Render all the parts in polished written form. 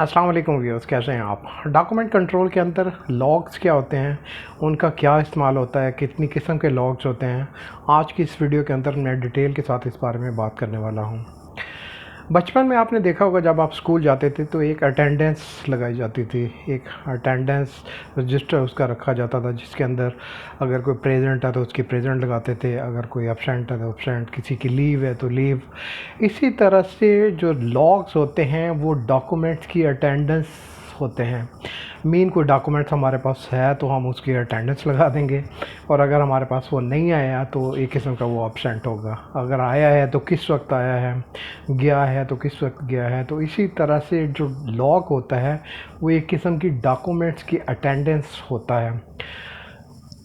अस्सलाम वालेकुम व्यूअर्स, कैसे हैं आप। डॉक्यूमेंट कंट्रोल के अंदर लॉग्स क्या होते हैं, उनका क्या इस्तेमाल होता है, कितनी किस्म के लॉग्स होते हैं, आज की इस वीडियो के अंदर मैं डिटेल के साथ इस बारे में बात करने वाला हूं। बचपन में आपने देखा होगा जब आप स्कूल जाते थे तो एक अटेंडेंस लगाई जाती थी, एक अटेंडेंस रजिस्टर उसका रखा जाता था जिसके अंदर अगर कोई प्रेजेंट है तो उसकी प्रेजेंट लगाते थे, अगर कोई एब्सेंट है तो एब्सेंट, किसी की लीव है तो लीव। इसी तरह से जो लॉग्स होते हैं वो डॉक्यूमेंट्स की अटेंडेंस होते हैं। मीन कोई डॉक्यूमेंट्स हमारे पास है तो हम उसकी अटेंडेंस लगा देंगे, और अगर हमारे पास वो नहीं आया तो एक किस्म का वो एब्सेंट होगा। अगर आया है तो किस वक्त आया है, गया है तो किस वक्त गया है। तो इसी तरह से जो लॉग होता है वो एक किस्म की डॉक्यूमेंट्स की अटेंडेंस होता है।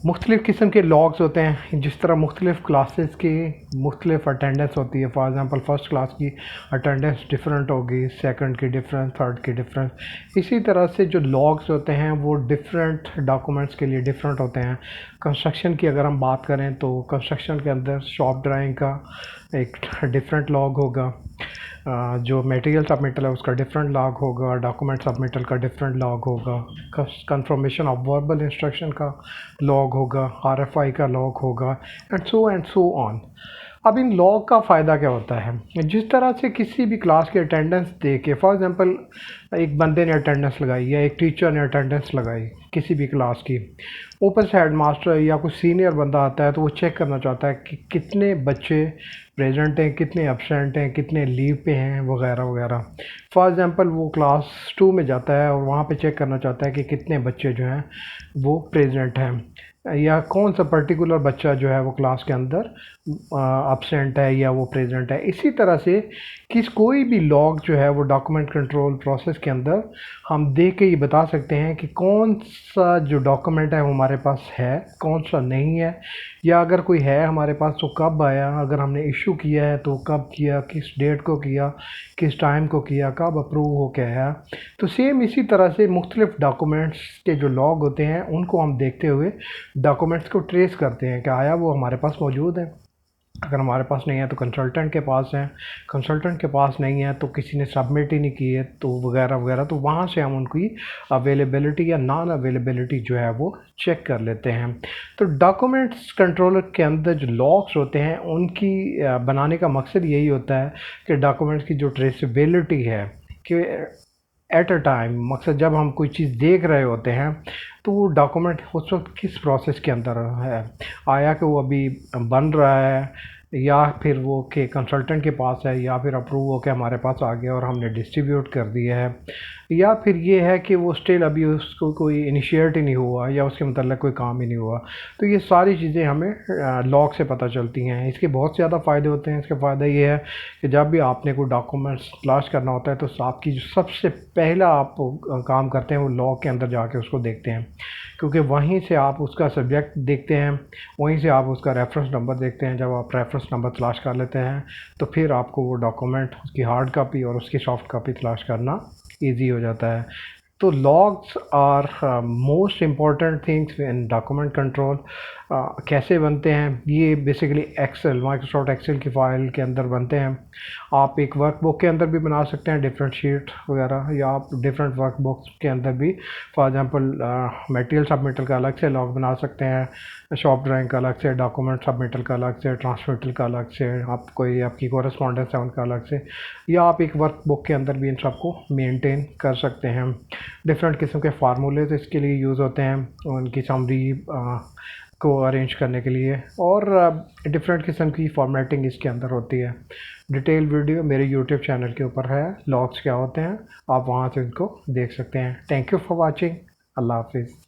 मुख्तलिफ़ किस्म के लॉग्स होते हैं, जिस तरह मुख्तलिफ़ क्लासेस की मुख्तलिफ़ अटेंडेंस होती है। फॉर एग्ज़ाम्पल फ़र्स्ट क्लास की अटेंडेंस डिफरेंट होगी, सेकंड की डिफरेंट, थर्ड की डिफरेंट। इसी तरह से जो लॉग्स होते हैं वो डिफरेंट डॉक्यूमेंट्स के लिए डिफरेंट होते हैं। कंस्ट्रक्शन की अगर हम बात करें तो कंस्ट्रक्शन के अंदर शॉप ड्राइंग का एक डिफरेंट लॉग होगा, जो मटेरियल सबमिटल है उसका डिफरेंट लॉग होगा, डॉक्यूमेंट सबमिटल का डिफरेंट लॉग होगा, कंफर्मेशन ऑफ वर्बल इंस्ट्रक्शन का लॉग होगा, आरएफआई का लॉग होगा, एंड सो ऑन। अब इन लॉग का फ़ायदा क्या होता है, जिस तरह से किसी भी क्लास की अटेंडेंस दे के, फॉर एग्ज़ाम्पल एक बंदे ने अटेंडेंस लगाई या एक टीचर ने अटेंडेंस लगाई किसी भी क्लास की, ऊपर से हेड मास्टर या कोई सीनियर बंदा आता है तो वो चेक करना चाहता है कि कितने बच्चे प्रेजेंट हैं, कितने एब्सेंट हैं, कितने लीव पे हैं, वगैरह वगैरह। फॉर एग्ज़ाम्पल वो क्लास 2 में जाता है और वहाँ पे चेक करना चाहता है कि कितने बच्चे जो हैं वो प्रेजेंट हैं, या कौन सा पर्टिकुलर बच्चा जो है वो क्लास के अंदर एब्सेंट है या वो प्रेजेंट है। इसी तरह से कोई भी लॉग जो है वो डॉक्यूमेंट कंट्रोल प्रोसेस के अंदर हम देख के ये बता सकते हैं कि कौन सा जो डॉक्यूमेंट है वो हमारे पास है, कौन सा नहीं है, या अगर कोई है हमारे पास तो कब आया, अगर हमने इशू किया है तो कब किया, किस डेट को किया, किस टाइम को किया, कब अप्रूव हो के आया। तो सेम इसी तरह से मुख्तलिफ़ डॉक्यूमेंट्स के जो लॉग होते हैं उनको हम देखते हुए डॉक्यूमेंट्स को ट्रेस करते हैं कि आया वो हमारे पास मौजूद है। अगर हमारे पास नहीं है तो कंसल्टेंट के पास है, कंसल्टेंट के पास नहीं है तो किसी ने सबमिट ही नहीं की है तो वगैरह वगैरह। तो वहाँ से हम उनकी अवेलेबिलिटी या नॉन अवेलेबिलिटी जो है वो चेक कर लेते हैं। तो डॉक्यूमेंट्स कंट्रोलर के अंदर जो लॉग्स होते हैं उनकी बनाने का मकसद यही होता है कि डॉक्यूमेंट्स की जो ट्रेसेबिलिटी है कि एट अ टाइम, मकसद जब हम कोई चीज़ देख रहे होते हैं तो वो डॉक्यूमेंट उस वक्त किस प्रोसेस के अंदर है, आया कि वो अभी बन रहा है, या फिर वो के कंसल्टेंट के पास है, या फिर अप्रूव हो के हमारे पास आ गया और हमने डिस्ट्रीब्यूट कर दिया है, या फिर ये है कि वो स्टिल अभी उसको कोई इनिशिएट ही नहीं हुआ या उसके मतलब कोई काम ही नहीं हुआ। तो ये सारी चीज़ें हमें लॉग से पता चलती हैं। इसके बहुत ज़्यादा फ़ायदे होते हैं। इसका फ़ायदा ये है कि जब भी आपने कोई डॉक्यूमेंट्स तलाश करना होता है तो आपकी जो सबसे पहला आप काम करते हैं वो लॉग के अंदर जाके उसको देखते हैं, क्योंकि वहीं से आप उसका सब्जेक्ट देखते हैं, वहीं से आप उसका रेफरेंस नंबर देखते हैं। जब आप रेफरेंस नंबर तलाश कर लेते हैं तो फिर आपको वो डॉक्यूमेंट, उसकी हार्ड कापी और उसकी सॉफ्ट कापी तलाश करना ईजी हो जाता है। तो logs are most important things in document control. कैसे बनते हैं ये, बेसिकली एक्सेल, माइक्रोसॉफ्ट एक्सेल की फ़ाइल के अंदर बनते हैं। आप एक वर्कबुक के अंदर भी बना सकते हैं, डिफरेंट शीट वगैरह, या आप डिफरेंट वर्कबुक्स के अंदर भी फॉर एग्जांपल मटेरियल सबमिटल का अलग से लॉग बना सकते हैं, शॉप ड्राइंग का अलग से, डॉक्यूमेंट सबमिटल का अलग से, ट्रांसमिटल का अलग से, आप कोई आपकी कॉरेस्पॉन्डेंस है उनका अलग से, या आप एक वर्कबुक के अंदर भी इन सबको मेंटेन कर सकते हैं। डिफरेंट किस्म के फार्मूलेज इसके लिए यूज़ होते हैं, उनकी समरी को अरेंज करने के लिए, और डिफरेंट किस्म की फॉर्मेटिंग इसके अंदर होती है। डिटेल वीडियो मेरे यूट्यूब चैनल के ऊपर है, लॉग्स क्या होते हैं, आप वहाँ से इनको देख सकते हैं। Thank you for watching. अल्लाह हाफिज़।